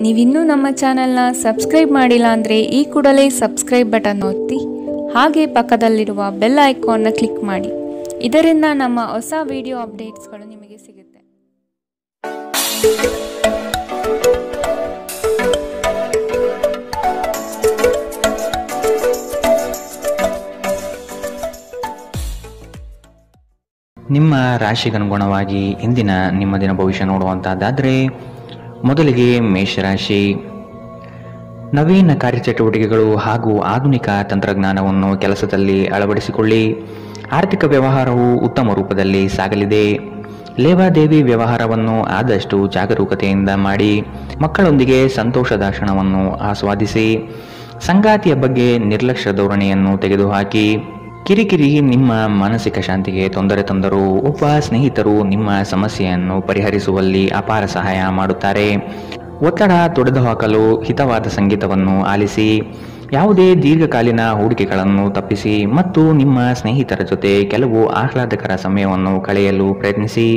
ನೀವಿನ್ನೂ ನಮ್ಮ ಚಾನೆಲ್ನ ಸಬ್ಸ್ಕ್ರೈಬ್ ಮಾಡಿಲ್ಲ ಅಂದರೆ ಈ ಕೂಡಲೇ ಸಬ್ಸ್ಕ್ರೈಬ್ ಬಟನ್ ಒತ್ತಿ ಹಾಗೆ ಪಕ್ಕದಲ್ಲಿರುವ ಬೆಲ್ ಐಕಾನ್ನ ಕ್ಲಿಕ್ ಮಾಡಿ. ಇದರಿಂದ ನಮ್ಮ ಹೊಸ ವಿಡಿಯೋ ಅಪ್ಡೇಟ್ಸ್ಗಳು ನಿಮಗೆ ಸಿಗುತ್ತೆ. ನಿಮ್ಮ ರಾಶಿಗನುಗುಣವಾಗಿ ಇಂದಿನ ನಿಮ್ಮ ದಿನ ಭವಿಷ್ಯ ನೋಡುವಂತಹದ್ದಾದರೆ, ಮೊದಲಿಗೆ ಮೇಷರಾಶಿ. ನವೀನ ಕಾರ್ಯಚಟುವಟಿಕೆಗಳು ಹಾಗೂ ಆಧುನಿಕ ತಂತ್ರಜ್ಞಾನವನ್ನು ಕೆಲಸದಲ್ಲಿ ಅಳವಡಿಸಿಕೊಳ್ಳಿ. ಆರ್ಥಿಕ ವ್ಯವಹಾರವು ಉತ್ತಮ ರೂಪದಲ್ಲಿ ಸಾಗಲಿದೆ. ಲೇವಾದೇವಿ ವ್ಯವಹಾರವನ್ನು ಆದಷ್ಟು ಜಾಗರೂಕತೆಯಿಂದ ಮಾಡಿ. ಮಕ್ಕಳೊಂದಿಗೆ ಸಂತೋಷದ ಕ್ಷಣವನ್ನು ಆಸ್ವಾದಿಸಿ. ಸಂಗಾತಿಯ ಬಗ್ಗೆ ನಿರ್ಲಕ್ಷ್ಯ ಧೋರಣೆಯನ್ನು ತೆಗೆದುಹಾಕಿ. ಕಿರಿಕಿರಿ ನಿಮ್ಮ ಮಾನಸಿಕ ಶಾಂತಿಗೆ ತೊಂದರೆ ತಂದರೂ ಒಬ್ಬ ಸ್ನೇಹಿತರು ನಿಮ್ಮ ಸಮಸ್ಯೆಯನ್ನು ಪರಿಹರಿಸುವಲ್ಲಿ ಅಪಾರ ಸಹಾಯ ಮಾಡುತ್ತಾರೆ. ಒತ್ತಡ ತೊಡೆದುಹಾಕಲು ಹಿತವಾದ ಸಂಗೀತವನ್ನು ಆಲಿಸಿ. ಯಾವುದೇ ದೀರ್ಘಕಾಲೀನ ಹೂಡಿಕೆಗಳನ್ನು ತಪ್ಪಿಸಿ ಮತ್ತು ನಿಮ್ಮ ಸ್ನೇಹಿತರ ಜೊತೆ ಕೆಲವು ಆಹ್ಲಾದಕರ ಸಮಯವನ್ನು ಕಳೆಯಲು ಪ್ರಯತ್ನಿಸಿ.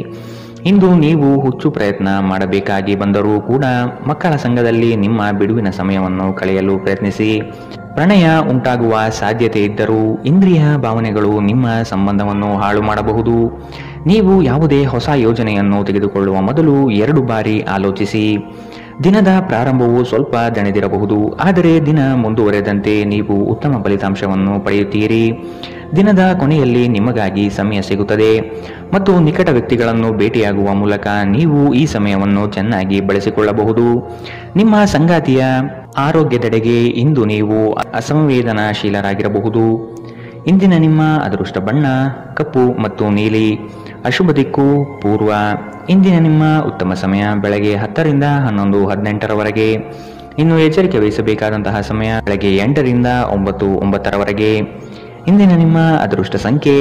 ಇಂದು ನೀವು ಹುಚ್ಚು ಪ್ರಯತ್ನ ಮಾಡಬೇಕಾಗಿ ಬಂದರೂ ಕೂಡ ಮಕ್ಕಳ ಸಂಘದಲ್ಲಿ ನಿಮ್ಮ ಬಿಡುವಿನ ಸಮಯವನ್ನು ಕಳೆಯಲು ಪ್ರಯತ್ನಿಸಿ. ಪ್ರಣಯ ಉಂಟಾಗುವ ಸಾಧ್ಯತೆ ಇದ್ದರೂ ಇಂದ್ರಿಯ ಭಾವನೆಗಳು ನಿಮ್ಮ ಸಂಬಂಧವನ್ನು ಹಾಳು ಮಾಡಬಹುದು. ನೀವು ಯಾವುದೇ ಹೊಸ ಯೋಜನೆಯನ್ನು ತೆಗೆದುಕೊಳ್ಳುವ ಮೊದಲು 2 ಬಾರಿ ಆಲೋಚಿಸಿ. ದಿನದ ಪ್ರಾರಂಭವು ಸ್ವಲ್ಪ ದಣಿದಿರಬಹುದು, ಆದರೆ ದಿನ ಮುಂದುವರೆದಂತೆ ನೀವು ಉತ್ತಮ ಫಲಿತಾಂಶವನ್ನು ಪಡೆಯುತ್ತೀರಿ. ದಿನದ ಕೊನೆಯಲ್ಲಿ ನಿಮಗಾಗಿ ಸಮಯ ಸಿಗುತ್ತದೆ ಮತ್ತು ನಿಕಟ ವ್ಯಕ್ತಿಗಳನ್ನು ಭೇಟಿಯಾಗುವ ಮೂಲಕ ನೀವು ಈ ಸಮಯವನ್ನು ಚೆನ್ನಾಗಿ ಬಳಸಿಕೊಳ್ಳಬಹುದು. ನಿಮ್ಮ ಸಂಗಾತಿಯ ಆರೋಗ್ಯದೆಡೆಗೆ ಇಂದು ನೀವು ಅಸಂವೇದನಾಶೀಲರಾಗಿರಬಹುದು. ಇಂದಿನ ನಿಮ್ಮ ಅದೃಷ್ಟ ಬಣ್ಣ ಕಪ್ಪು ಮತ್ತು ನೀಲಿ. ಅಶುಭ ದಿಕ್ಕು ಪೂರ್ವ. ಇಂದಿನ ನಿಮ್ಮ ಉತ್ತಮ ಸಮಯ ಬೆಳಗ್ಗೆ 10 ರಿಂದ 11, 18ರವರೆಗೆ. ಇನ್ನು ಎಚ್ಚರಿಕೆ ವಹಿಸಬೇಕಾದಂತಹ ಸಮಯ ಬೆಳಗ್ಗೆ 8 ರಿಂದ 9, 9ರವರೆಗೆ. ಇಂದಿನ ನಿಮ್ಮ ಅದೃಷ್ಟ ಸಂಖ್ಯೆ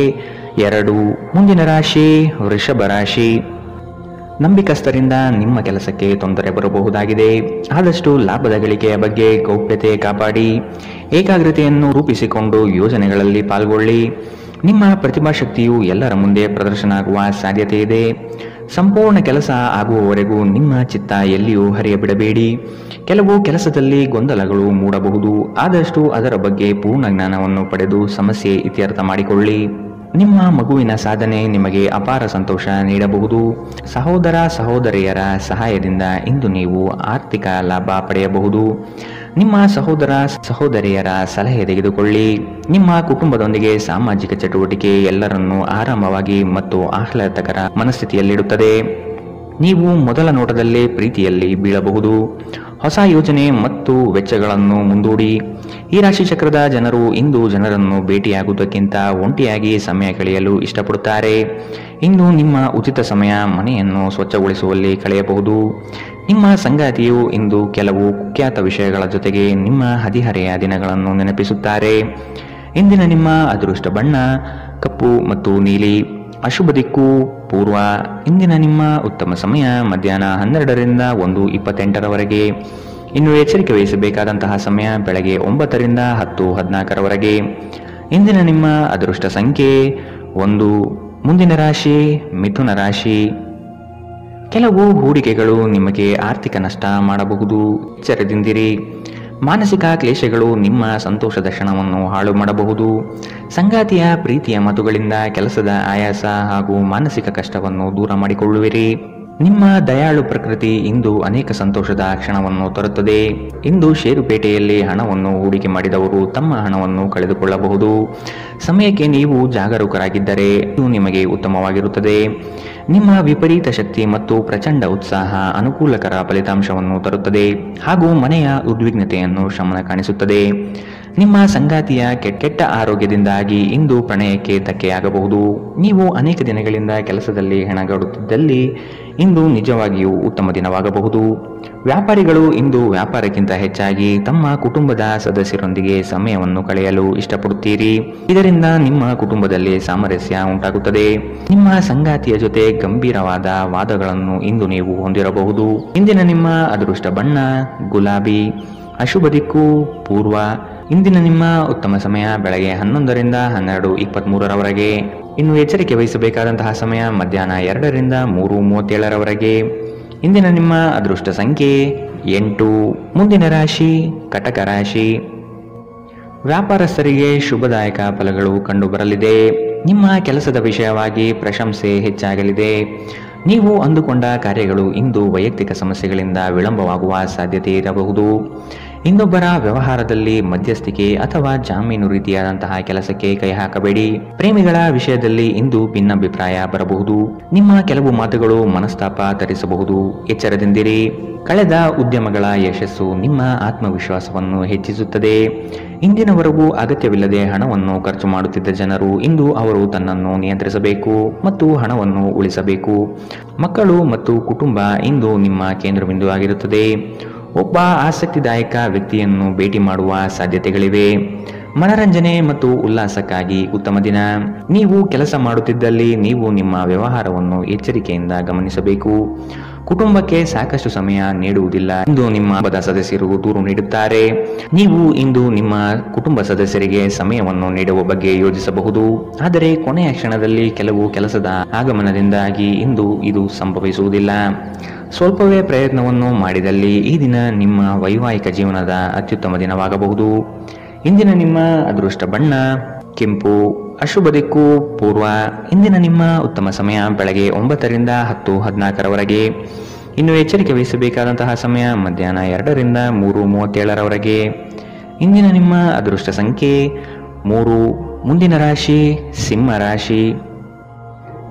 2. ಮುಂದಿನ ರಾಶಿ ವೃಷಭ ರಾಶಿ. ನಂಬಿಕಸ್ಥರಿಂದ ನಿಮ್ಮ ಕೆಲಸಕ್ಕೆ ತೊಂದರೆ ಬರಬಹುದಾಗಿದೆ. ಆದಷ್ಟು ಲಾಭದ ಗಳಿಕೆಯ ಬಗ್ಗೆ ಗೌಪ್ಯತೆ ಕಾಪಾಡಿ. ಏಕಾಗ್ರತೆಯನ್ನು ರೂಪಿಸಿಕೊಂಡು ಯೋಜನೆಗಳಲ್ಲಿ ಪಾಲ್ಗೊಳ್ಳಿ. ನಿಮ್ಮ ಪ್ರತಿಭಾಶಕ್ತಿಯು ಎಲ್ಲರ ಮುಂದೆ ಪ್ರದರ್ಶನ ಆಗುವ ಸಾಧ್ಯತೆ ಇದೆ. ಸಂಪೂರ್ಣ ಕೆಲಸ ಆಗುವವರೆಗೂ ನಿಮ್ಮ ಚಿತ್ತ ಎಲ್ಲಿಯೂ ಹರಿಯಬಿಡಬೇಡಿ. ಕೆಲವು ಕೆಲಸದಲ್ಲಿ ಗೊಂದಲಗಳು ಮೂಡಬಹುದು. ಆದಷ್ಟು ಅದರ ಬಗ್ಗೆ ಪೂರ್ಣ ಜ್ಞಾನವನ್ನು ಪಡೆದು ಸಮಸ್ಯೆ ಇತ್ಯರ್ಥ ಮಾಡಿಕೊಳ್ಳಿ. ನಿಮ್ಮ ಮಗುವಿನ ಸಾಧನೆ ನಿಮಗೆ ಅಪಾರ ಸಂತೋಷ ನೀಡಬಹುದು. ಸಹೋದರ ಸಹೋದರಿಯರ ಸಹಾಯದಿಂದ ಇಂದು ನೀವು ಆರ್ಥಿಕ ಲಾಭ ಪಡೆಯಬಹುದು. ನಿಮ್ಮ ಸಹೋದರ ಸಹೋದರಿಯರ ಸಲಹೆ ತೆಗೆದುಕೊಳ್ಳಿ. ನಿಮ್ಮ ಕುಟುಂಬದೊಂದಿಗೆ ಸಾಮಾಜಿಕ ಚಟುವಟಿಕೆ ಎಲ್ಲರನ್ನೂ ಆರಾಮವಾಗಿ ಮತ್ತು ಆಹ್ಲಾದಕರ ಮನಸ್ಥಿತಿಯಲ್ಲಿಡುತ್ತದೆ. ನೀವು ಮೊದಲ ನೋಟದಲ್ಲೇ ಪ್ರೀತಿಯಲ್ಲಿ ಬೀಳಬಹುದು. ಹೊಸ ಯೋಜನೆ ಮತ್ತು ವೆಚ್ಚಗಳನ್ನು ಮುಂದೂಡಿ. ಈ ರಾಶಿ ಚಕ್ರದ ಜನರು ಇಂದು ಜನರನ್ನು ಭೇಟಿಯಾಗುವುದಕ್ಕಿಂತ ಒಂಟಿಯಾಗಿ ಸಮಯ ಕಳೆಯಲು ಇಷ್ಟಪಡುತ್ತಾರೆ. ಇಂದು ನಿಮ್ಮ ಉಚಿತ ಸಮಯ ಮನೆಯನ್ನು ಸ್ವಚ್ಛಗೊಳಿಸುವಲ್ಲಿ ಕಳೆಯಬಹುದು. ನಿಮ್ಮ ಸಂಗಾತಿಯು ಇಂದು ಕೆಲವು ಕುಖ್ಯಾತ ವಿಷಯಗಳ ಜೊತೆಗೆ ನಿಮ್ಮ ಹದಿಹರೆಯ ದಿನಗಳನ್ನು ನೆನಪಿಸುತ್ತಾರೆ. ಇಂದಿನ ನಿಮ್ಮ ಅದೃಷ್ಟ ಬಣ್ಣ ಕಪ್ಪು ಮತ್ತು ನೀಲಿ. ಅಶುಭ ದಿಕ್ಕು ಪೂರ್ವ. ಇಂದಿನ ನಿಮ್ಮ ಉತ್ತಮ ಸಮಯ ಮಧ್ಯಾಹ್ನ 12 ರಿಂದ 1:28ರವರೆಗೆ. ಇನ್ನು ಎಚ್ಚರಿಕೆ ವಹಿಸಬೇಕಾದಂತಹ ಸಮಯ ಬೆಳಗ್ಗೆ 9 ರಿಂದ 10, 14ರವರೆಗೆ. ಇಂದಿನ ನಿಮ್ಮ ಅದೃಷ್ಟ ಸಂಖ್ಯೆ 1. ಮುಂದಿನ ರಾಶಿ ಮಿಥುನ ರಾಶಿ. ಕೆಲವು ಹೂಡಿಕೆಗಳು ನಿಮಗೆ ಆರ್ಥಿಕ ನಷ್ಟ ಮಾಡಬಹುದು. ಎಚ್ಚರದಿಂದಿರಿ. ಮಾನಸಿಕ ಕ್ಲೇಶಗಳು ನಿಮ್ಮ ಸಂತೋಷದ ಕ್ಷಣವನ್ನು ಹಾಳು ಮಾಡಬಹುದು. ಸಂಗಾತಿಯ ಪ್ರೀತಿಯ ಮಾತುಗಳಿಂದ ಕೆಲಸದ ಆಯಾಸ ಹಾಗೂ ಮಾನಸಿಕ ಕಷ್ಟವನ್ನು ದೂರ ಮಾಡಿಕೊಳ್ಳುವಿರಿ. ನಿಮ್ಮ ದಯಾಳು ಪ್ರಕೃತಿ ಇಂದು ಅನೇಕ ಸಂತೋಷದ ಕ್ಷಣವನ್ನು ತರುತ್ತದೆ. ಇಂದು ಷೇರುಪೇಟೆಯಲ್ಲಿ ಹಣವನ್ನು ಹೂಡಿಕೆ ಮಾಡಿದವರು ತಮ್ಮ ಹಣವನ್ನು ಕಳೆದುಕೊಳ್ಳಬಹುದು. ಸಮಯಕ್ಕೆ ನೀವು ಜಾಗರೂಕರಾಗಿದ್ದರೆ ಇದು ನಿಮಗೆ ಉತ್ತಮವಾಗಿರುತ್ತದೆ. ನಿಮ್ಮ ವಿಪರೀತ ಶಕ್ತಿ ಮತ್ತು ಪ್ರಚಂಡ ಉತ್ಸಾಹ ಅನುಕೂಲಕರ ಫಲಿತಾಂಶವನ್ನು ತರುತ್ತದೆ ಹಾಗೂ ಮನೆಯ ಉದ್ವಿಗ್ನತೆಯನ್ನು ಶಮನ ಕಾಣಿಸುತ್ತದೆ. ನಿಮ್ಮ ಸಂಗಾತಿಯ ಕೆಟ್ಟ ಆರೋಗ್ಯದಿಂದಾಗಿ ಇಂದು ಪ್ರಣಯಕ್ಕೆ ಧಕ್ಕೆಯಾಗಬಹುದು. ನೀವು ಅನೇಕ ದಿನಗಳಿಂದ ಕೆಲಸದಲ್ಲಿ ಹೆಣಗಾಡುತ್ತಿದ್ದಲ್ಲಿ ಇಂದು ನಿಜವಾಗಿಯೂ ಉತ್ತಮ ದಿನವಾಗಬಹುದು. ವ್ಯಾಪಾರಿಗಳು ಇಂದು ವ್ಯಾಪಾರಕ್ಕಿಂತ ಹೆಚ್ಚಾಗಿ ತಮ್ಮ ಕುಟುಂಬದ ಸದಸ್ಯರೊಂದಿಗೆ ಸಮಯವನ್ನು ಕಳೆಯಲು ಇಷ್ಟಪಡುತ್ತೀರಿ. ಇದರಿಂದ ನಿಮ್ಮ ಕುಟುಂಬದಲ್ಲಿ ಸಾಮರಸ್ಯ ಉಂಟಾಗುತ್ತದೆ. ನಿಮ್ಮ ಸಂಗಾತಿಯ ಜೊತೆ ಗಂಭೀರವಾದ ವಾದಗಳನ್ನು ಇಂದು ನೀವು ಹೊಂದಿರಬಹುದು. ಇಂದಿನ ನಿಮ್ಮ ಅದೃಷ್ಟ ಬಣ್ಣ ಗುಲಾಬಿ. ಅಶುಭ ದಿಕ್ಕು ಪೂರ್ವ. ಇಂದಿನ ನಿಮ್ಮ ಉತ್ತಮ ಸಮಯ ಬೆಳಗ್ಗೆ 11 ರಿಂದ 12:23ರವರೆಗೆ. ಇನ್ನು ಎಚ್ಚರಿಕೆ ವಹಿಸಬೇಕಾದಂತಹ ಸಮಯ ಮಧ್ಯಾಹ್ನ 2 ರಿಂದ 3:37ರವರೆಗೆ. ಇಂದಿನ ನಿಮ್ಮ ಅದೃಷ್ಟ ಸಂಖ್ಯೆ 8. ಮುಂದಿನ ರಾಶಿ ಕಟಕ ರಾಶಿ. ವ್ಯಾಪಾರಸ್ಥರಿಗೆ ಶುಭದಾಯಕ ಫಲಗಳು ಕಂಡುಬರಲಿದೆ. ನಿಮ್ಮ ಕೆಲಸದ ವಿಷಯವಾಗಿ ಪ್ರಶಂಸೆ ಹೆಚ್ಚಾಗಲಿದೆ. ನೀವು ಅಂದುಕೊಂಡ ಕಾರ್ಯಗಳು ಇಂದು ವೈಯಕ್ತಿಕ ಸಮಸ್ಯೆಗಳಿಂದ ವಿಳಂಬವಾಗುವ ಸಾಧ್ಯತೆ ಇರಬಹುದು. ಇನ್ನೊಬ್ಬರ ವ್ಯವಹಾರದಲ್ಲಿ ಮಧ್ಯಸ್ಥಿಕೆ ಅಥವಾ ಜಾಮೀನು ರೀತಿಯಾದಂತಹ ಕೆಲಸಕ್ಕೆ ಕೈ ಹಾಕಬೇಡಿ. ಪ್ರೇಮಿಗಳ ವಿಷಯದಲ್ಲಿ ಇಂದು ಭಿನ್ನಾಭಿಪ್ರಾಯ ಬರಬಹುದು. ನಿಮ್ಮ ಕೆಲವು ಮಾತುಗಳು ಮನಸ್ತಾಪ ತರಿಸಬಹುದು. ಎಚ್ಚರದಿಂದಿರಿ. ಕಳೆದ ಉದ್ಯಮಗಳ ಯಶಸ್ಸು ನಿಮ್ಮ ಆತ್ಮವಿಶ್ವಾಸವನ್ನು ಹೆಚ್ಚಿಸುತ್ತದೆ. ಇಂದಿನವರೆಗೂ ಅಗತ್ಯವಿಲ್ಲದೆ ಹಣವನ್ನು ಖರ್ಚು ಮಾಡುತ್ತಿದ್ದ ಜನರು ಇಂದು ಅವರು ತನ್ನನ್ನು ನಿಯಂತ್ರಿಸಬೇಕು ಮತ್ತು ಹಣವನ್ನು ಉಳಿಸಬೇಕು. ಮಕ್ಕಳು ಮತ್ತು ಕುಟುಂಬ ಇಂದು ನಿಮ್ಮ ಕೇಂದ್ರಬಿಂದು ಆಗಿರುತ್ತದೆ. ಒಬ್ಬ ಆಸಕ್ತಿದಾಯಕ ವ್ಯಕ್ತಿಯನ್ನು ಭೇಟಿ ಮಾಡುವ ಸಾಧ್ಯತೆಗಳಿವೆ. ಮನರಂಜನೆ ಮತ್ತು ಉಲ್ಲಾಸಕ್ಕಾಗಿ ಉತ್ತಮ ದಿನ. ನೀವು ಕೆಲಸ ಮಾಡುತ್ತಿದ್ದಲ್ಲಿ ನೀವು ನಿಮ್ಮ ವ್ಯವಹಾರವನ್ನು ಎಚ್ಚರಿಕೆಯಿಂದ ಗಮನಿಸಬೇಕು. ಕುಟುಂಬಕ್ಕೆ ಸಾಕಷ್ಟು ಸಮಯ ನೀಡುವುದಿಲ್ಲ ಎಂದು ನಿಮ್ಮ ಕುಟುಂಬದ ಸದಸ್ಯರು ದೂರು ನೀಡುತ್ತಾರೆ. ನೀವು ಇಂದು ನಿಮ್ಮ ಕುಟುಂಬ ಸದಸ್ಯರಿಗೆ ಸಮಯವನ್ನು ನೀಡುವ ಬಗ್ಗೆ ಯೋಚಿಸಬಹುದು. ಆದರೆ ಕೊನೆಯ ಕ್ಷಣದಲ್ಲಿ ಕೆಲವು ಕೆಲಸದ ಆಗಮನದಿಂದಾಗಿ ಇಂದು ಇದು ಸಂಭವಿಸುವುದಿಲ್ಲ. ಸ್ವಲ್ಪವೇ ಪ್ರಯತ್ನವನ್ನು ಮಾಡಿದಲ್ಲಿ ಈ ದಿನ ನಿಮ್ಮ ವೈವಾಹಿಕ ಜೀವನದ ಅತ್ಯುತ್ತಮ ದಿನವಾಗಬಹುದು. ಇಂದಿನ ನಿಮ್ಮ ಅದೃಷ್ಟ ಬಣ್ಣ ಕೆಂಪು. ಅಶುಭ ದಿಕ್ಕು ಪೂರ್ವ. ಇಂದಿನ ನಿಮ್ಮ ಉತ್ತಮ ಸಮಯ ಬೆಳಗ್ಗೆ 9 ರಿಂದ 10:14 ಇನ್ನು ಎಚ್ಚರಿಕೆ ವಹಿಸಬೇಕಾದಂತಹ ಸಮಯ ಮಧ್ಯಾಹ್ನ 2 ರಿಂದ 3:37 ಇಂದಿನ ನಿಮ್ಮ ಅದೃಷ್ಟ ಸಂಖ್ಯೆ 3. ಮುಂದಿನ ರಾಶಿ ಸಿಂಹ ರಾಶಿ.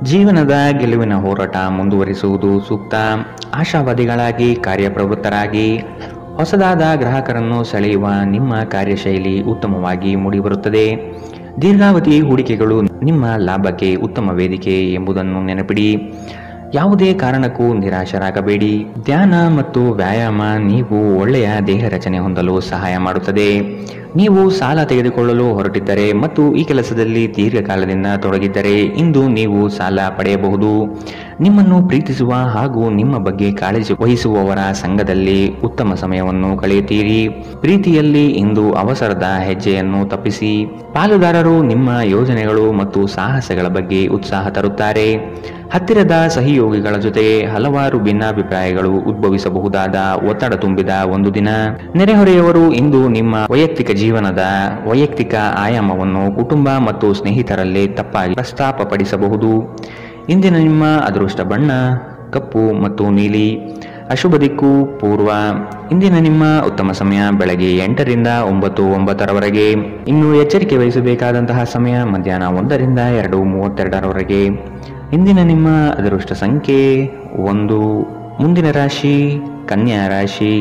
ಜೀವನದ ಗೆಲುವಿನ ಹೋರಾಟ ಮುಂದುವರಿಸುವುದು ಸೂಕ್ತ. ಆಶಾವಾದಿಗಳಾಗಿ ಕಾರ್ಯಪ್ರವೃತ್ತರಾಗಿ ಹೊಸದಾದ ಗ್ರಾಹಕರನ್ನು ಸೆಳೆಯುವ ನಿಮ್ಮ ಕಾರ್ಯಶೈಲಿ ಉತ್ತಮವಾಗಿ ಮೂಡಿಬರುತ್ತದೆ. ದೀರ್ಘಾವಧಿ ಹೂಡಿಕೆಗಳು ನಿಮ್ಮ ಲಾಭಕ್ಕೆ ಉತ್ತಮ ವೇದಿಕೆ ಎಂಬುದನ್ನು ನೆನಪಿಡಿ. ಯಾವುದೇ ಕಾರಣಕ್ಕೂ ನಿರಾಶರಾಗಬೇಡಿ. ಧ್ಯಾನ ಮತ್ತು ವ್ಯಾಯಾಮ ನೀವು ಒಳ್ಳೆಯ ದೇಹ ರಚನೆ ಹೊಂದಲು ಸಹಾಯ ಮಾಡುತ್ತದೆ. ನೀವು ಸಾಲ ತೆಗೆದುಕೊಳ್ಳಲು ಹೊರಟಿದ್ದರೆ ಮತ್ತು ಈ ಕೆಲಸದಲ್ಲಿ ದೀರ್ಘಕಾಲದಿಂದ ತೊಡಗಿದ್ದರೆ ಇಂದು ನೀವು ಸಾಲ ಪಡೆಯಬಹುದು. ನಿಮ್ಮನ್ನು ಪ್ರೀತಿಸುವ ಹಾಗೂ ನಿಮ್ಮ ಬಗ್ಗೆ ಕಾಳಜಿ ವಹಿಸುವವರ ಸಂಘದಲ್ಲಿ ಉತ್ತಮ ಸಮಯವನ್ನು ಕಳೆಯುತ್ತೀರಿ. ಪ್ರೀತಿಯಲ್ಲಿ ಇಂದು ಅವಸರದ ಹೆಜ್ಜೆಯನ್ನು ತಪ್ಪಿಸಿ. ಪಾಲುದಾರರು ನಿಮ್ಮ ಯೋಜನೆಗಳು ಮತ್ತು ಸಾಹಸಗಳ ಬಗ್ಗೆ ಉತ್ಸಾಹ ತರುತ್ತಾರೆ. ಹತ್ತಿರದ ಸಹಯೋಗಿಗಳ ಜೊತೆ ಹಲವಾರು ಭಿನ್ನಾಭಿಪ್ರಾಯಗಳು ಉದ್ಭವಿಸಬಹುದಾದ ಒತ್ತಡ ತುಂಬಿದ ಒಂದು ದಿನ. ನೆರೆಹೊರೆಯವರು ಇಂದು ನಿಮ್ಮ ವೈಯಕ್ತಿಕ ಜೀವನದ ವೈಯಕ್ತಿಕ ಆಯಾಮವನ್ನು ಕುಟುಂಬ ಮತ್ತು ಸ್ನೇಹಿತರಲ್ಲಿ ತಪ್ಪಾಗಿ ಪ್ರಸ್ತಾಪಪಡಿಸಬಹುದು. ಇಂದಿನ ನಿಮ್ಮ ಅದೃಷ್ಟ ಬಣ್ಣ ಕಪ್ಪು ಮತ್ತು ನೀಲಿ. ಅಶುಭ ದಿಕ್ಕು ಪೂರ್ವ. ಇಂದಿನ ನಿಮ್ಮ ಉತ್ತಮ ಸಮಯ ಬೆಳಗ್ಗೆ 8 ರಿಂದ 9:09 ಇನ್ನು ಎಚ್ಚರಿಕೆ ವಹಿಸಬೇಕಾದಂತಹ ಸಮಯ ಮಧ್ಯಾಹ್ನ 1 ರಿಂದ 2:32 ಇಂದಿನ ನಿಮ್ಮ ಅದೃಷ್ಟ ಸಂಖ್ಯೆ 1. ಮುಂದಿನ ರಾಶಿ ಕನ್ಯಾ ರಾಶಿ.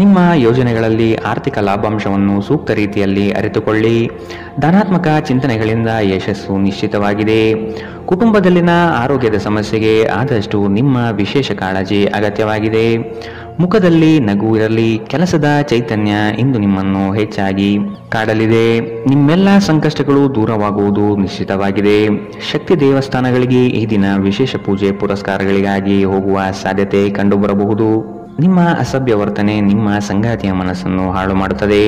ನಿಮ್ಮ ಯೋಜನೆಗಳಲ್ಲಿ ಆರ್ಥಿಕ ಲಾಭಾಂಶವನ್ನು ಸೂಕ್ತ ರೀತಿಯಲ್ಲಿ ಅರಿತುಕೊಳ್ಳಿ. ಧನಾತ್ಮಕ ಚಿಂತನೆಗಳಿಂದ ಯಶಸ್ಸು ನಿಶ್ಚಿತವಾಗಿದೆ. ಕುಟುಂಬದಲ್ಲಿನ ಆರೋಗ್ಯದ ಸಮಸ್ಯೆಗೆ ಆದಷ್ಟು ನಿಮ್ಮ ವಿಶೇಷ ಕಾಳಜಿ ಅಗತ್ಯವಾಗಿದೆ. ಮುಖದಲ್ಲಿ ನಗು ಇರಲಿ. ಕೆಲಸದ ಚೈತನ್ಯ ಇಂದು ನಿಮ್ಮನ್ನು ಹೆಚ್ಚಾಗಿ ಕಾಡಲಿದೆ. ನಿಮ್ಮೆಲ್ಲ ಸಂಕಷ್ಟಗಳು ದೂರವಾಗುವುದು ನಿಶ್ಚಿತವಾಗಿದೆ. ಶಕ್ತಿ ದೇವಸ್ಥಾನಗಳಿಗೆ ಈ ದಿನ ವಿಶೇಷ ಪೂಜೆ ಪುರಸ್ಕಾರಗಳಿಗಾಗಿ ಹೋಗುವ ಸಾಧ್ಯತೆ ಕಂಡುಬರಬಹುದು. ನಿಮ್ಮ ಅಸಭ್ಯ ವರ್ತನೆ ನಿಮ್ಮ ಸಂಗಾತಿಯ ಮನಸ್ಸನ್ನು ಹಾಳು ಮಾಡುತ್ತದೆ.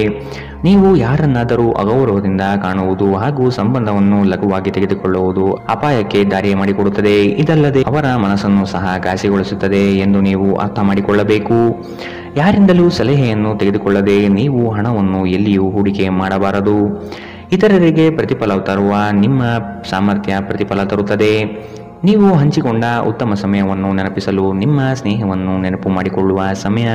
ನೀವು ಯಾರನ್ನಾದರೂ ಅಗೌರವದಿಂದ ಕಾಣುವುದು ಹಾಗೂ ಸಂಬಂಧವನ್ನು ಲಘುವಾಗಿ ತೆಗೆದುಕೊಳ್ಳುವುದು ಅಪಾಯಕ್ಕೆ ದಾರಿ ಮಾಡಿಕೊಡುತ್ತದೆ. ಇದಲ್ಲದೆ ಅವರ ಮನಸ್ಸನ್ನು ಸಹ ಘಾಸಿಗೊಳಿಸುತ್ತದೆ ಎಂದು ನೀವು ಅರ್ಥ ಮಾಡಿಕೊಳ್ಳಬೇಕು. ಯಾರಿಂದಲೂ ಸಲಹೆಯನ್ನು ತೆಗೆದುಕೊಳ್ಳದೆ ನೀವು ಹಣವನ್ನು ಎಲ್ಲಿಯೂ ಹೂಡಿಕೆ ಮಾಡಬಾರದು. ಇತರರಿಗೆ ಪ್ರತಿಫಲ ತರುವ ನಿಮ್ಮ ಸಾಮರ್ಥ್ಯ ಪ್ರತಿಫಲ ತರುತ್ತದೆ. ನೀವು ಹಂಚಿಕೊಂಡ ಉತ್ತಮ ಸಮಯವನ್ನು ನೆನಪಿಸಲು ನಿಮ್ಮ ಸ್ನೇಹವನ್ನು ನೆನಪು ಮಾಡಿಕೊಳ್ಳುವ ಸಮಯ.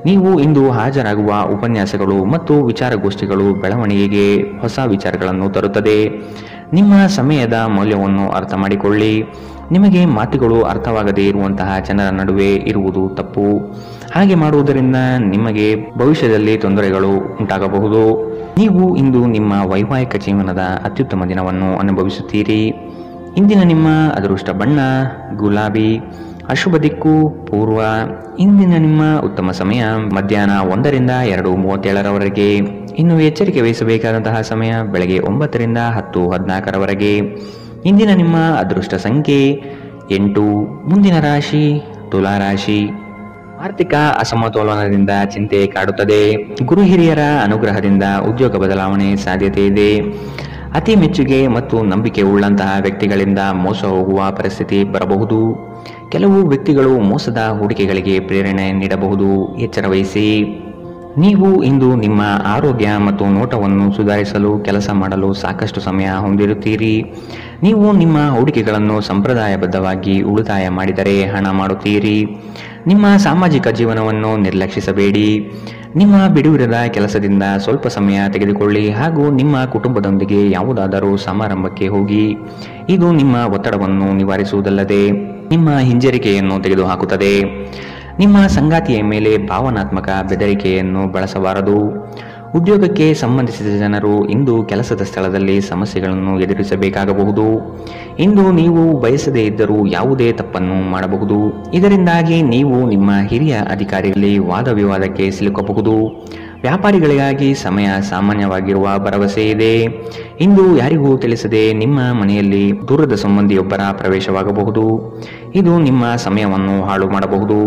ನೀವು ಇಂದು ಹಾಜರಾಗುವ ಉಪನ್ಯಾಸಗಳು ಮತ್ತು ವಿಚಾರಗೋಷ್ಠಿಗಳು ಬೆಳವಣಿಗೆಗೆ ಹೊಸ ವಿಚಾರಗಳನ್ನು ತರುತ್ತದೆ. ನಿಮ್ಮ ಸಮಯದ ಮೌಲ್ಯವನ್ನು ಅರ್ಥ ಮಾಡಿಕೊಳ್ಳಿ. ನಿಮಗೆ ಮಾತುಗಳು ಅರ್ಥವಾಗದೇ ಇರುವಂತಹ ಜನರ ನಡುವೆ ಇರುವುದು ತಪ್ಪು. ಹಾಗೆ ಮಾಡುವುದರಿಂದ ನಿಮಗೆ ಭವಿಷ್ಯದಲ್ಲಿ ತೊಂದರೆಗಳು ಉಂಟಾಗಬಹುದು. ನೀವು ಇಂದು ನಿಮ್ಮ ವೈವಾಹಿಕ ಜೀವನದ ಅತ್ಯುತ್ತಮ ದಿನವನ್ನು ಅನುಭವಿಸುತ್ತೀರಿ. ಇಂದಿನ ನಿಮ್ಮ ಅದೃಷ್ಟ ಬಣ್ಣ ಗುಲಾಬಿ. ಅಶುಭ ದಿಕ್ಕು ಪೂರ್ವ. ಇಂದಿನ ನಿಮ್ಮ ಉತ್ತಮ ಸಮಯ ಮಧ್ಯಾಹ್ನ 1 ರಿಂದ 2:37 ಇನ್ನು ಎಚ್ಚರಿಕೆ ವಹಿಸಬೇಕಾದಂತಹ ಸಮಯ ಬೆಳಗ್ಗೆ 9 ರಿಂದ 10:14 ಇಂದಿನ ನಿಮ್ಮ ಅದೃಷ್ಟ ಸಂಖ್ಯೆ 8. ಮುಂದಿನ ರಾಶಿ ತುಲಾ ರಾಶಿ. ಆರ್ಥಿಕ ಅಸಮತೋಲನದಿಂದ ಚಿಂತೆ ಕಾಡುತ್ತದೆ. ಗುರು ಹಿರಿಯರ ಅನುಗ್ರಹದಿಂದ ಉದ್ಯೋಗ ಬದಲಾವಣೆ ಸಾಧ್ಯತೆ ಇದೆ. ಅತಿ ಮೆಚ್ಚುಗೆ ಮತ್ತು ನಂಬಿಕೆ ಉಳ್ಳಂತಹ ವ್ಯಕ್ತಿಗಳಿಂದ ಮೋಸ ಹೋಗುವ ಪರಿಸ್ಥಿತಿ ಬರಬಹುದು. ಕೆಲವು ವ್ಯಕ್ತಿಗಳು ಮೋಸದ ಹೂಡಿಕೆಗಳಿಗೆ ಪ್ರೇರಣೆ ನೀಡಬಹುದು. ಎಚ್ಚರ ವಹಿಸಿ. ನೀವು ಇಂದು ನಿಮ್ಮ ಆರೋಗ್ಯ ಮತ್ತು ನೋಟವನ್ನು ಸುಧಾರಿಸಲು ಕೆಲಸ ಮಾಡಲು ಸಾಕಷ್ಟು ಸಮಯ ಹೊಂದಿರುತ್ತೀರಿ. ನೀವು ನಿಮ್ಮ ಹೂಡಿಕೆಗಳನ್ನು ಸಂಪ್ರದಾಯಬದ್ಧವಾಗಿ ಉಳಿತಾಯ ಮಾಡಿದರೆ ಹಣ ಮಾಡುತ್ತೀರಿ. ನಿಮ್ಮ ಸಾಮಾಜಿಕ ಜೀವನವನ್ನು ನಿರ್ಲಕ್ಷಿಸಬೇಡಿ. ನಿಮ್ಮ ಬಿಡುವಿರದ ಕೆಲಸದಿಂದ ಸ್ವಲ್ಪ ಸಮಯ ತೆಗೆದುಕೊಳ್ಳಿ ಹಾಗೂ ನಿಮ್ಮ ಕುಟುಂಬದೊಂದಿಗೆ ಯಾವುದಾದರೂ ಸಮಾರಂಭಕ್ಕೆ ಹೋಗಿ. ಇದು ನಿಮ್ಮ ಒತ್ತಡವನ್ನು ನಿವಾರಿಸುವುದಲ್ಲದೆ ನಿಮ್ಮ ಹಿಂಜರಿಕೆಯನ್ನು ತೆಗೆದುಹಾಕುತ್ತದೆ. ನಿಮ್ಮ ಸಂಗಾತಿಯ ಮೇಲೆ ಭಾವನಾತ್ಮಕ ಬೆದರಿಕೆಯನ್ನು ಬಳಸಬಾರದು. ಉದ್ಯೋಗಕ್ಕೆ ಸಂಬಂಧಿಸಿದ ಜನರು ಇಂದು ಕೆಲಸದ ಸ್ಥಳದಲ್ಲಿ ಸಮಸ್ಯೆಗಳನ್ನು ಎದುರಿಸಬೇಕಾಗಬಹುದು. ಇಂದು ನೀವು ಬಯಸದೇ ಇದ್ದರೂ ಯಾವುದೇ ತಪ್ಪನ್ನು ಮಾಡಬಹುದು. ಇದರಿಂದಾಗಿ ನೀವು ನಿಮ್ಮ ಹಿರಿಯ ಅಧಿಕಾರಿಗಳಲ್ಲಿ ವಾದ ವಿವಾದಕ್ಕೆ ಸಿಲುಕಬಹುದು. ವ್ಯಾಪಾರಿಗಳಿಗಾಗಿ ಸಮಯ ಸಾಮಾನ್ಯವಾಗಿರುವ ಭರವಸೆ ಇದೆ. ಇಂದು ಯಾರಿಗೂ ತಿಳಿಸದೆ ನಿಮ್ಮ ಮನೆಯಲ್ಲಿ ದೂರದ ಸಂಬಂಧಿಯೊಬ್ಬರ ಪ್ರವೇಶವಾಗಬಹುದು. ಇದು ನಿಮ್ಮ ಸಮಯವನ್ನು ಹಾಳು ಮಾಡಬಹುದು.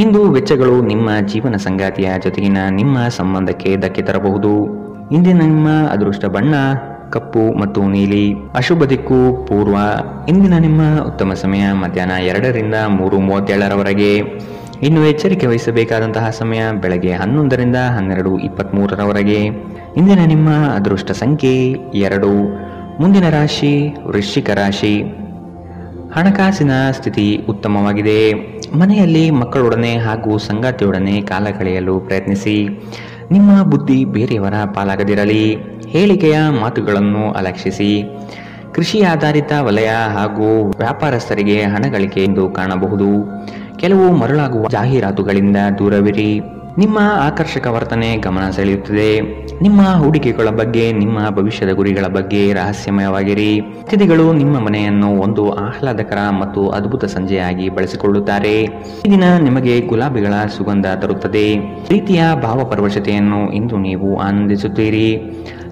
ಇಂದು ವೆಚ್ಚಗಳು ನಿಮ್ಮ ಜೀವನ ಸಂಗಾತಿಯ ಜೊತೆಗಿನ ನಿಮ್ಮ ಸಂಬಂಧಕ್ಕೆ ಧಕ್ಕೆ ತರಬಹುದು. ಇಂದಿನ ನಿಮ್ಮ ಅದೃಷ್ಟ ಬಣ್ಣ ಕಪ್ಪು ಮತ್ತು ನೀಲಿ. ಅಶುಭ ದಿಕ್ಕು ಪೂರ್ವ. ಇಂದಿನ ನಿಮ್ಮ ಉತ್ತಮ ಸಮಯ ಮಧ್ಯಾಹ್ನ 2 ರಿಂದ 3:37 ಇನ್ನು ಎಚ್ಚರಿಕೆ ವಹಿಸಬೇಕಾದಂತಹ ಸಮಯ ಬೆಳಗ್ಗೆ 11 ರಿಂದ 12:23 ಇಂದಿನ ನಿಮ್ಮ ಅದೃಷ್ಟ ಸಂಖ್ಯೆ 2. ಮುಂದಿನ ರಾಶಿ ವೃಶ್ಚಿಕ ರಾಶಿ. ಹಣಕಾಸಿನ ಸ್ಥಿತಿ ಉತ್ತಮವಾಗಿದೆ. ಮನೆಯಲ್ಲಿ ಮಕ್ಕಳೊಡನೆ ಹಾಗೂ ಸಂಗಾತಿಯೊಡನೆ ಕಾಲ ಕಳೆಯಲು ಪ್ರಯತ್ನಿಸಿ. ನಿಮ್ಮ ಬುದ್ಧಿ ಬೇರೆಯವರ ಪಾಲಾಗದಿರಲಿ. ಹೇಳಿಕೆಯ ಮಾತುಗಳನ್ನು ಅಲಕ್ಷಿಸಿ. ಕೃಷಿ ಆಧಾರಿತ ವಲಯ ಹಾಗೂ ವ್ಯಾಪಾರಸ್ಥರಿಗೆ ಹಣ ಗಳಿಕೆ ಎಂದು ಕಾಣಬಹುದು. ಕೆಲವು ಮರಳಾಗುವ ಜಾಹೀರಾತುಗಳಿಂದ ದೂರವಿರಿ. ನಿಮ್ಮ ಆಕರ್ಷಕ ವರ್ತನೆ ಗಮನ ಸೆಳೆಯುತ್ತದೆ. ನಿಮ್ಮ ಹೂಡಿಕೆಗಳ ಬಗ್ಗೆ, ನಿಮ್ಮ ಭವಿಷ್ಯದ ಗುರಿಗಳ ಬಗ್ಗೆ ರಹಸ್ಯಮಯವಾಗಿರಿ. ಅತಿಥಿಗಳು ನಿಮ್ಮ ಮನೆಯನ್ನು ಒಂದು ಆಹ್ಲಾದಕರ ಮತ್ತು ಅದ್ಭುತ ಸಂಜೆಯಾಗಿ ಬಳಸಿಕೊಳ್ಳುತ್ತಾರೆ. ಈ ದಿನ ನಿಮಗೆ ಗುಲಾಬಿಗಳ ಸುಗಂಧ ತರುತ್ತದೆ. ಪ್ರೀತಿಯ ಭಾವಪರವಶತೆಯನ್ನು ಇಂದು ನೀವು ಆನಂದಿಸುತ್ತೀರಿ.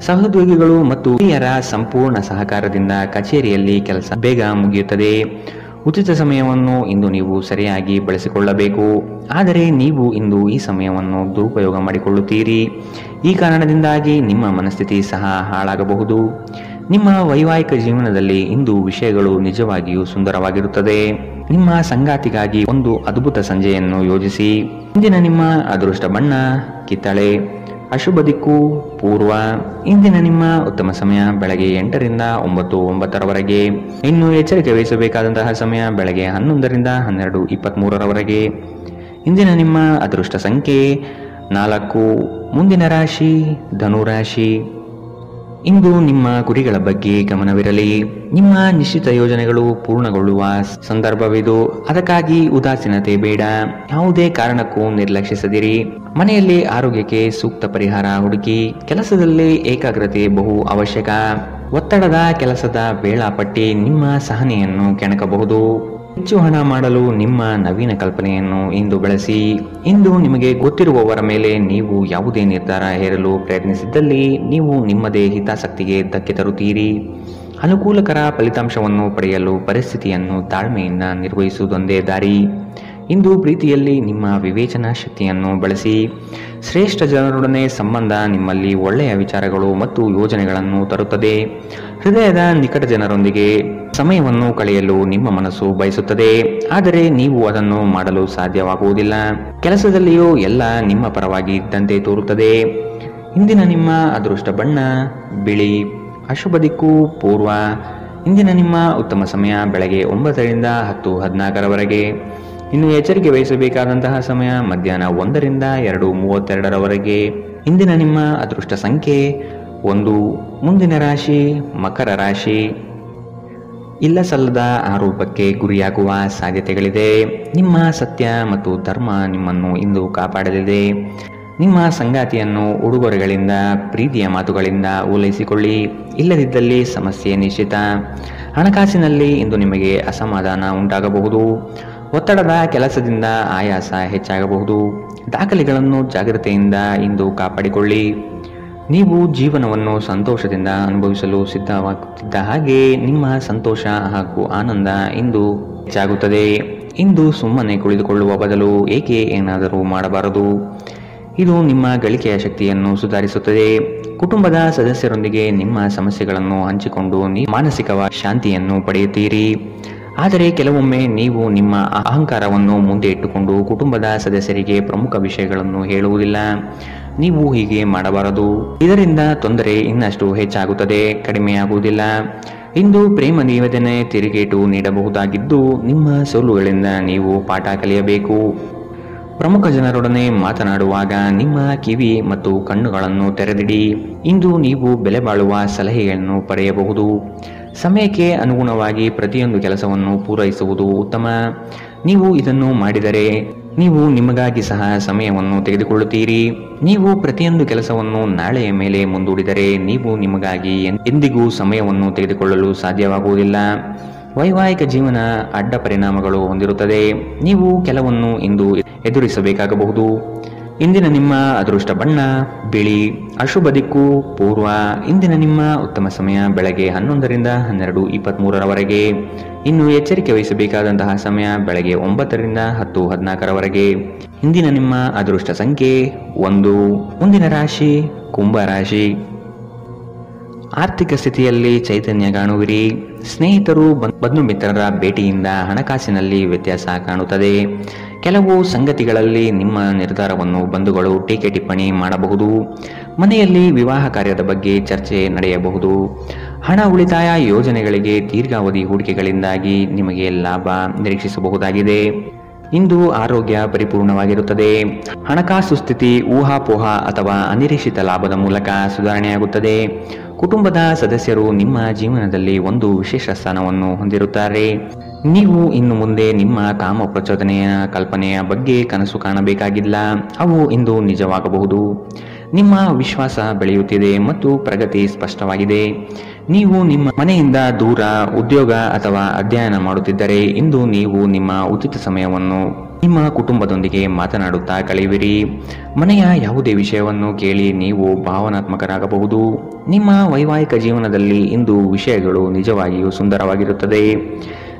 ಸಹೋದ್ಯೋಗಿಗಳು ಮತ್ತು ಹಿರಿಯರ ಸಂಪೂರ್ಣ ಸಹಕಾರದಿಂದ ಕಚೇರಿಯಲ್ಲಿ ಕೆಲಸ ಬೇಗ ಮುಗಿಯುತ್ತದೆ. ಉಚಿತ ಸಮಯವನ್ನು ಇಂದು ನೀವು ಸರಿಯಾಗಿ ಬಳಸಿಕೊಳ್ಳಬೇಕು. ಆದರೆ ನೀವು ಇಂದು ಈ ಸಮಯವನ್ನು ದುರುಪಯೋಗ ಮಾಡಿಕೊಳ್ಳುತ್ತೀರಿ. ಈ ಕಾರಣದಿಂದಾಗಿ ನಿಮ್ಮ ಮನಸ್ಥಿತಿ ಸಹ ಹಾಳಾಗಬಹುದು. ನಿಮ್ಮ ವೈವಾಹಿಕ ಜೀವನದಲ್ಲಿ ಇಂದು ವಿಷಯಗಳು ನಿಜವಾಗಿಯೂ ಸುಂದರವಾಗಿರುತ್ತದೆ. ನಿಮ್ಮ ಸಂಗಾತಿಗಾಗಿ ಒಂದು ಅದ್ಭುತ ಸಂಜೆಯನ್ನು ಯೋಜಿಸಿ. ಇಂದಿನ ನಿಮ್ಮ ಅದೃಷ್ಟ ಬಣ್ಣ ಕಿತ್ತಳೆ. ಅಶುಭ ದಿಕ್ಕು ಪೂರ್ವ. ಇಂದಿನ ನಿಮ್ಮ ಉತ್ತಮ ಸಮಯ ಬೆಳಗ್ಗೆ 8 ರಿಂದ 9:09 ಇನ್ನು ಎಚ್ಚರಿಕೆ ವಹಿಸಬೇಕಾದಂತಹ ಸಮಯ ಬೆಳಗ್ಗೆ 11 ರಿಂದ 12:23 ಇಂದಿನ ನಿಮ್ಮ ಅದೃಷ್ಟ ಸಂಖ್ಯೆ 4. ಮುಂದಿನ ರಾಶಿ ಧನುರಾಶಿ. ಇಂದು ನಿಮ್ಮ ಗುರಿಗಳ ಬಗ್ಗೆ ಗಮನವಿರಲಿ. ನಿಮ್ಮ ನಿಶ್ಚಿತ ಯೋಜನೆಗಳು ಪೂರ್ಣಗೊಳ್ಳುವ ಸಂದರ್ಭವಿದು. ಅದಕ್ಕಾಗಿ ಉದಾಸೀನತೆ ಬೇಡ. ಯಾವುದೇ ಕಾರಣಕ್ಕೂ ನಿರ್ಲಕ್ಷಿಸದಿರಿ. ಮನೆಯಲ್ಲಿ ಆರೋಗ್ಯಕ್ಕೆ ಸೂಕ್ತ ಪರಿಹಾರ ಹುಡುಕಿ. ಕೆಲಸದಲ್ಲಿ ಏಕಾಗ್ರತೆ ಬಹು ಅವಶ್ಯಕ. ಒತ್ತಡದ ಕೆಲಸದ ವೇಳಾಪಟ್ಟಿ ನಿಮ್ಮ ಸಹನೆಯನ್ನು ಕೆಣಕಬಹುದು. ಹೆಚ್ಚು ಹಣ ಮಾಡಲು ನಿಮ್ಮ ನವೀನ ಕಲ್ಪನೆಯನ್ನು ಇಂದು ಬಳಸಿ. ಇಂದು ನಿಮಗೆ ಗೊತ್ತಿರುವವರ ಮೇಲೆ ನೀವು ಯಾವುದೇ ನಿರ್ಧಾರ ಹೇರಲು ಪ್ರಯತ್ನಿಸಿದ್ದಲ್ಲಿ ನೀವು ನಿಮ್ಮದೇ ಹಿತಾಸಕ್ತಿಗೆ ಧಕ್ಕೆ ತರುತ್ತೀರಿ. ಅನುಕೂಲಕರ ಫಲಿತಾಂಶವನ್ನು ಪಡೆಯಲು ಪರಿಸ್ಥಿತಿಯನ್ನು ತಾಳ್ಮೆಯಿಂದ ನಿರ್ವಹಿಸುವುದೊಂದೇ ದಾರಿ. ಇಂದು ಪ್ರೀತಿಯಲ್ಲಿ ನಿಮ್ಮ ವಿವೇಚನಾ ಶಕ್ತಿಯನ್ನು ಬಳಸಿ. ಶ್ರೇಷ್ಠ ಜನರೊಡನೆ ಸಂಬಂಧ ನಿಮ್ಮಲ್ಲಿ ಒಳ್ಳೆಯ ವಿಚಾರಗಳು ಮತ್ತು ಯೋಜನೆಗಳನ್ನು ತರುತ್ತದೆ. ಹೃದಯದ ನಿಕಟ ಜನರೊಂದಿಗೆ ಸಮಯವನ್ನು ಕಳೆಯಲು ನಿಮ್ಮ ಮನಸ್ಸು ಬಯಸುತ್ತದೆ. ಆದರೆ ನೀವು ಅದನ್ನು ಮಾಡಲು ಸಾಧ್ಯವಾಗುವುದಿಲ್ಲ. ಕೆಲಸದಲ್ಲಿಯೂ ಎಲ್ಲ ನಿಮ್ಮ ಪರವಾಗಿ ಇದ್ದಂತೆ ತೋರುತ್ತದೆ. ಇಂದಿನ ನಿಮ್ಮ ಅದೃಷ್ಟ ಬಣ್ಣ ಬಿಳಿ. ಅಶುಭ ದಿಕ್ಕು ಪೂರ್ವ. ಇಂದಿನ ನಿಮ್ಮ ಉತ್ತಮ ಸಮಯ ಬೆಳಗ್ಗೆ 9 ರಿಂದ 10:14 ಇನ್ನು ಎಚ್ಚರಿಕೆ ವಹಿಸಬೇಕಾದಂತಹ ಸಮಯ ಮಧ್ಯಾಹ್ನ 1 ರಿಂದ 2:32 ಇಂದಿನ ನಿಮ್ಮ ಅದೃಷ್ಟ ಸಂಖ್ಯೆ 1. ಮುಂದಿನ ರಾಶಿ ಮಕರ ರಾಶಿ. ಇಲ್ಲ ಸಲ್ಲದ ಆರೋಪಕ್ಕೆ ಗುರಿಯಾಗುವ ಸಾಧ್ಯತೆಗಳಿದೆ. ನಿಮ್ಮ ಸತ್ಯ ಮತ್ತು ಧರ್ಮ ನಿಮ್ಮನ್ನು ಇಂದು ಕಾಪಾಡಲಿದೆ. ನಿಮ್ಮ ಸಂಗಾತಿಯನ್ನು ಉಡುಗೊರೆಗಳಿಂದ, ಪ್ರೀತಿಯ ಮಾತುಗಳಿಂದ ಓಲೈಸಿಕೊಳ್ಳಿ. ಇಲ್ಲದಿದ್ದಲ್ಲಿ ಸಮಸ್ಯೆ ನಿಶ್ಚಿತ. ಹಣಕಾಸಿನಲ್ಲಿ ಇಂದು ನಿಮಗೆ ಅಸಮಾಧಾನ ಉಂಟಾಗಬಹುದು. ಒತ್ತಡದ ಕೆಲಸದಿಂದ ಆಯಾಸ ಹೆಚ್ಚಾಗಬಹುದು. ದಾಖಲೆಗಳನ್ನು ಜಾಗ್ರತೆಯಿಂದ ಇಂದು ಕಾಪಾಡಿಕೊಳ್ಳಿ. ನೀವು ಜೀವನವನ್ನು ಸಂತೋಷದಿಂದ ಅನುಭವಿಸಲು ಸಿದ್ಧವಾಗುತ್ತಿದ್ದ ಹಾಗೆ ನಿಮ್ಮ ಸಂತೋಷ ಹಾಗೂ ಆನಂದ ಇಂದು ಹೆಚ್ಚಾಗುತ್ತದೆ. ಇಂದು ಸುಮ್ಮನೆ ಕುಳಿತುಕೊಳ್ಳುವ ಬದಲು ಏನಾದರೂ ಮಾಡಬಾರದು. ಇದು ನಿಮ್ಮ ಗಳಿಕೆಯ ಶಕ್ತಿಯನ್ನು ಸುಧಾರಿಸುತ್ತದೆ. ಕುಟುಂಬದ ಸದಸ್ಯರೊಂದಿಗೆ ನಿಮ್ಮ ಸಮಸ್ಯೆಗಳನ್ನು ಹಂಚಿಕೊಂಡು ನೀವು ಮಾನಸಿಕ ಶಾಂತಿಯನ್ನು ಪಡೆಯುತ್ತೀರಿ. ಆದರೆ ಕೆಲವೊಮ್ಮೆ ನೀವು ನಿಮ್ಮ ಅಹಂಕಾರವನ್ನು ಮುಂದೆ ಇಟ್ಟುಕೊಂಡು ಕುಟುಂಬದ ಸದಸ್ಯರಿಗೆ ಪ್ರಮುಖ ವಿಷಯಗಳನ್ನು ಹೇಳುವುದಿಲ್ಲ. ನೀವು ಹೀಗೆ ಮಾಡಬಾರದು. ಇದರಿಂದ ತೊಂದರೆ ಇನ್ನಷ್ಟು ಹೆಚ್ಚಾಗುತ್ತದೆ, ಕಡಿಮೆಯಾಗುವುದಿಲ್ಲ. ಇಂದು ಪ್ರೇಮ ನಿವೇದನೆ ತಿರುಗೇಟು ನೀಡಬಹುದಾಗಿದ್ದು, ನಿಮ್ಮ ಸೋಲುಗಳಿಂದ ನೀವು ಪಾಠ ಕಲಿಯಬೇಕು. ಪ್ರಮುಖ ಜನರೊಡನೆ ಮಾತನಾಡುವಾಗ ನಿಮ್ಮ ಕಿವಿ ಮತ್ತು ಕಣ್ಣುಗಳನ್ನು ತೆರೆದಿಡಿ. ಇಂದು ನೀವು ಬೆಲೆ ಬಾಳುವ ಸಲಹೆಗಳನ್ನು ಪಡೆಯಬಹುದು. ಸಮಯಕ್ಕೆ ಅನುಗುಣವಾಗಿ ಪ್ರತಿಯೊಂದು ಕೆಲಸವನ್ನು ಪೂರೈಸುವುದು ಉತ್ತಮ. ನೀವು ಇದನ್ನು ಮಾಡಿದರೆ ನೀವು ನಿಮಗಾಗಿ ಸಹ ಸಮಯವನ್ನು ತೆಗೆದುಕೊಳ್ಳುತ್ತೀರಿ. ನೀವು ಪ್ರತಿಯೊಂದು ಕೆಲಸವನ್ನು ನಾಳೆಯ ಮೇಲೆ ಮುಂದೂಡಿದರೆ ನೀವು ನಿಮಗಾಗಿ ಎಂದಿಗೂ ಸಮಯವನ್ನು ತೆಗೆದುಕೊಳ್ಳಲು ಸಾಧ್ಯವಾಗುವುದಿಲ್ಲ. ವೈವಾಹಿಕ ಜೀವನ ಅಡ್ಡ ಪರಿಣಾಮಗಳು ಹೊಂದಿರುತ್ತದೆ. ನೀವು ಕೆಲವನ್ನು ಇಂದು ಎದುರಿಸಬೇಕಾಗಬಹುದು. ಇಂದಿನ ನಿಮ್ಮ ಅದೃಷ್ಟ ಬಣ್ಣ ಬಿಳಿ. ಅಶುಭ ದಿಕ್ಕು ಪೂರ್ವ. ಇಂದಿನ ನಿಮ್ಮ ಉತ್ತಮ ಸಮಯ ಬೆಳಗ್ಗೆ 11ರಿಂದ 12:23ರವರೆಗೆ. ಇನ್ನು ಎಚ್ಚರಿಕೆ ವಹಿಸಬೇಕಾದಂತಹ ಸಮಯ ಬೆಳಗ್ಗೆ 9ರಿಂದ 10:14ರವರೆಗೆ. ಇಂದಿನ ನಿಮ್ಮ ಅದೃಷ್ಟ ಸಂಖ್ಯೆ 1. ಮುಂದಿನ ರಾಶಿ ಕುಂಭ ರಾಶಿ. ಆರ್ಥಿಕ ಸ್ಥಿತಿಯಲ್ಲಿ ಚೈತನ್ಯ ಕಾಣುವಿರಿ. ಸ್ನೇಹಿತರು ಬಂಧು ಮಿತ್ರರ ಭೇಟಿಯಿಂದ ಹಣಕಾಸಿನಲ್ಲಿ ವ್ಯತ್ಯಾಸ ಕಾಣುತ್ತದೆ. ಕೆಲವು ಸಂಗತಿಗಳಲ್ಲಿ ನಿಮ್ಮ ನಿರ್ಧಾರವನ್ನು ಬಂಧುಗಳು ಟೀಕೆ ಟಿಪ್ಪಣಿ ಮಾಡಬಹುದು. ಮನೆಯಲ್ಲಿ ವಿವಾಹ ಕಾರ್ಯದ ಬಗ್ಗೆ ಚರ್ಚೆ ನಡೆಯಬಹುದು. ಹಣ ಉಳಿತಾಯ ಯೋಜನೆಗಳಿಗೆ ದೀರ್ಘಾವಧಿ ಹೂಡಿಕೆಗಳಿಂದಾಗಿ ನಿಮಗೆ ಲಾಭ ನಿರೀಕ್ಷಿಸಬಹುದಾಗಿದೆ. ಇಂದು ಆರೋಗ್ಯ ಪರಿಪೂರ್ಣವಾಗಿರುತ್ತದೆ. ಹಣಕಾಸು ಸ್ಥಿತಿ ಊಹಾಪೋಹ ಅಥವಾ ಅನಿರೀಕ್ಷಿತ ಲಾಭದ ಮೂಲಕ ಸುಧಾರಣೆಯಾಗುತ್ತದೆ. ಕುಟುಂಬದ ಸದಸ್ಯರು ನಿಮ್ಮ ಜೀವನದಲ್ಲಿ ಒಂದು ವಿಶೇಷ ಸ್ಥಾನವನ್ನು ಹೊಂದಿರುತ್ತಾರೆ. ನೀವು ಇನ್ನು ಮುಂದೆ ನಿಮ್ಮ ಕಾಮ ಪ್ರಚೋದನೆಯ ಕಲ್ಪನೆಯ ಬಗ್ಗೆ ಕನಸು ಕಾಣಬೇಕಾಗಿಲ್ಲ. ಅವು ಇಂದು ನಿಜವಾಗಬಹುದು. ನಿಮ್ಮ ವಿಶ್ವಾಸ ಬೆಳೆಯುತ್ತಿದೆ ಮತ್ತು ಪ್ರಗತಿ ಸ್ಪಷ್ಟವಾಗಿದೆ. ನೀವು ನಿಮ್ಮ ಮನೆಯಿಂದ ದೂರ ಉದ್ಯೋಗ ಅಥವಾ ಅಧ್ಯಯನ ಮಾಡುತ್ತಿದ್ದರೆ ಇಂದು ನೀವು ನಿಮ್ಮ ಉಚಿತ ಸಮಯವನ್ನು ನಿಮ್ಮ ಕುಟುಂಬದೊಂದಿಗೆ ಮಾತನಾಡುತ್ತಾ ಕಳೆಯುವಿರಿ. ಮನೆಯ ಯಾವುದೇ ವಿಷಯವನ್ನು ಕೇಳಿ ನೀವು ಭಾವನಾತ್ಮಕರಾಗಬಹುದು. ನಿಮ್ಮ ವೈವಾಹಿಕ ಜೀವನದಲ್ಲಿ ಇಂದು ವಿಷಯಗಳು ನಿಜವಾಗಿಯೂ ಸುಂದರವಾಗಿರುತ್ತದೆ.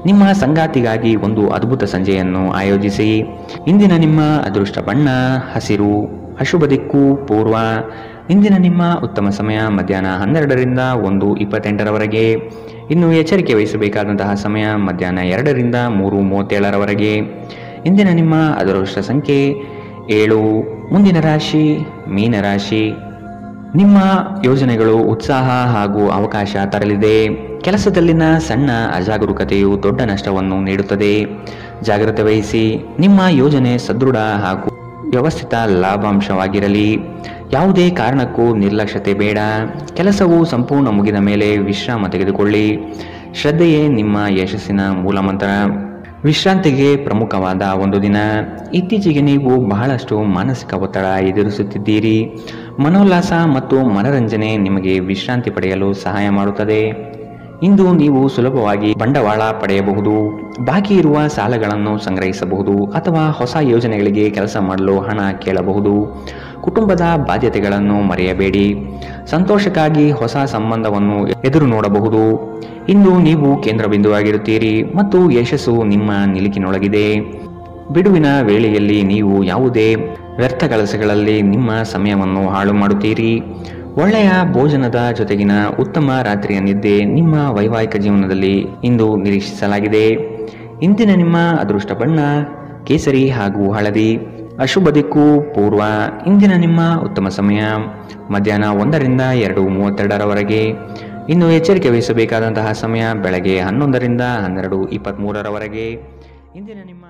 ನಿಮ್ಮ ಸಂಗಾತಿಗಾಗಿ ಒಂದು ಅದ್ಭುತ ಸಂಜೆಯನ್ನು ಆಯೋಜಿಸಿ. ಇಂದಿನ ನಿಮ್ಮ ಅದೃಷ್ಟ ಬಣ್ಣ ಹಸಿರು. ಅಶುಭ ದಿಕ್ಕು ಪೂರ್ವ. ಇಂದಿನ ನಿಮ್ಮ ಉತ್ತಮ ಸಮಯ ಮಧ್ಯಾಹ್ನ 12ರಿಂದ 1:28ರವರೆಗೆ. ಇನ್ನು ಎಚ್ಚರಿಕೆ ವಹಿಸಬೇಕಾದಂತಹ ಸಮಯ ಮಧ್ಯಾಹ್ನ 2ರಿಂದ 3:37ರವರೆಗೆ. ಇಂದಿನ ನಿಮ್ಮ ಅದೃಷ್ಟ ಸಂಖ್ಯೆ 7. ಮುಂದಿನ ರಾಶಿ ಮೀನರಾಶಿ. ನಿಮ್ಮ ಯೋಜನೆಗಳು ಉತ್ಸಾಹ ಹಾಗೂ ಅವಕಾಶ ತರಲಿದೆ. ಕೆಲಸದಲ್ಲಿನ ಸಣ್ಣ ಅಜಾಗರೂಕತೆಯು ದೊಡ್ಡ ನಷ್ಟವನ್ನು ನೀಡುತ್ತದೆ. ಜಾಗ್ರತೆ ವಹಿಸಿ. ನಿಮ್ಮ ಯೋಜನೆ ಸದೃಢ ಹಾಗೂ ವ್ಯವಸ್ಥಿತ ಲಾಭಾಂಶವಾಗಿರಲಿ. ಯಾವುದೇ ಕಾರಣಕ್ಕೂ ನಿರ್ಲಕ್ಷ್ಯತೆ ಬೇಡ. ಕೆಲಸವು ಸಂಪೂರ್ಣ ಮುಗಿದ ಮೇಲೆ ವಿಶ್ರಾಮ ತೆಗೆದುಕೊಳ್ಳಿ. ಶ್ರದ್ಧೆಯೇ ನಿಮ್ಮ ಯಶಸ್ಸಿನ ಮೂಲಮಂತ್ರ. ವಿಶ್ರಾಂತಿಗೆ ಪ್ರಮುಖವಾದ ಒಂದು ದಿನ. ಇತ್ತೀಚೆಗೆ ನೀವು ಬಹಳಷ್ಟು ಮಾನಸಿಕ ಒತ್ತಡ ಎದುರಿಸುತ್ತಿದ್ದೀರಿ. ಮನೋಲ್ಲಾಸ ಮತ್ತು ಮನರಂಜನೆ ನಿಮಗೆ ವಿಶ್ರಾಂತಿ ಪಡೆಯಲು ಸಹಾಯ ಮಾಡುತ್ತದೆ. ಇಂದು ನೀವು ಸುಲಭವಾಗಿ ಬಂಡವಾಳ ಪಡೆಯಬಹುದು. ಬಾಕಿ ಇರುವ ಸಾಲಗಳನ್ನು ಸಂಗ್ರಹಿಸಬಹುದು ಅಥವಾ ಹೊಸ ಯೋಜನೆಗಳಿಗೆ ಕೆಲಸ ಮಾಡಲು ಹಣ ಕೇಳಬಹುದು. ಕುಟುಂಬದ ಬಾಧ್ಯತೆಗಳನ್ನು ಮರೆಯಬೇಡಿ. ಸಂತೋಷಕ್ಕಾಗಿ ಹೊಸ ಸಂಬಂಧವನ್ನು ಎದುರು ನೋಡಬಹುದು. ಇಂದು ನೀವು ಕೇಂದ್ರ ಬಿಂದುವಾಗಿರುತ್ತೀರಿ ಮತ್ತು ಯಶಸ್ಸು ನಿಮ್ಮ ನಿಲುಕಿನೊಳಗಿದೆ. ಬಿಡುವಿನ ವೇಳೆಯಲ್ಲಿ ನೀವು ಯಾವುದೇ ವ್ಯರ್ಥ ಕೆಲಸಗಳಲ್ಲಿ ನಿಮ್ಮ ಸಮಯವನ್ನು ಹಾಳು ಮಾಡುತ್ತೀರಿ. ಒಳ್ಳೆಯ ಭೋಜನದ ಜೊತೆಗಿನ ಉತ್ತಮ ರಾತ್ರಿಯ ನಿದ್ದೆ ನಿಮ್ಮ ವೈವಾಹಿಕ ಜೀವನದಲ್ಲಿ ಇಂದು ನಿರೀಕ್ಷಿಸಲಾಗಿದೆ. ಇಂದಿನ ನಿಮ್ಮ ಅದೃಷ್ಟ ಬಣ್ಣ ಕೇಸರಿ ಹಾಗೂ ಹಳದಿ. ಅಶುಭ ದಿಕ್ಕು ಪೂರ್ವ. ಇಂದಿನ ನಿಮ್ಮ ಉತ್ತಮ ಸಮಯ ಮಧ್ಯಾಹ್ನ 1ರಿಂದ 2:32ರವರೆಗೆ. ಇನ್ನು ಎಚ್ಚರಿಕೆ ವಹಿಸಬೇಕಾದಂತಹ ಸಮಯ ಬೆಳಗ್ಗೆ 11ರಿಂದ 12:23ರವರೆಗೆ. ಇಂದಿನ ನಿಮ್ಮ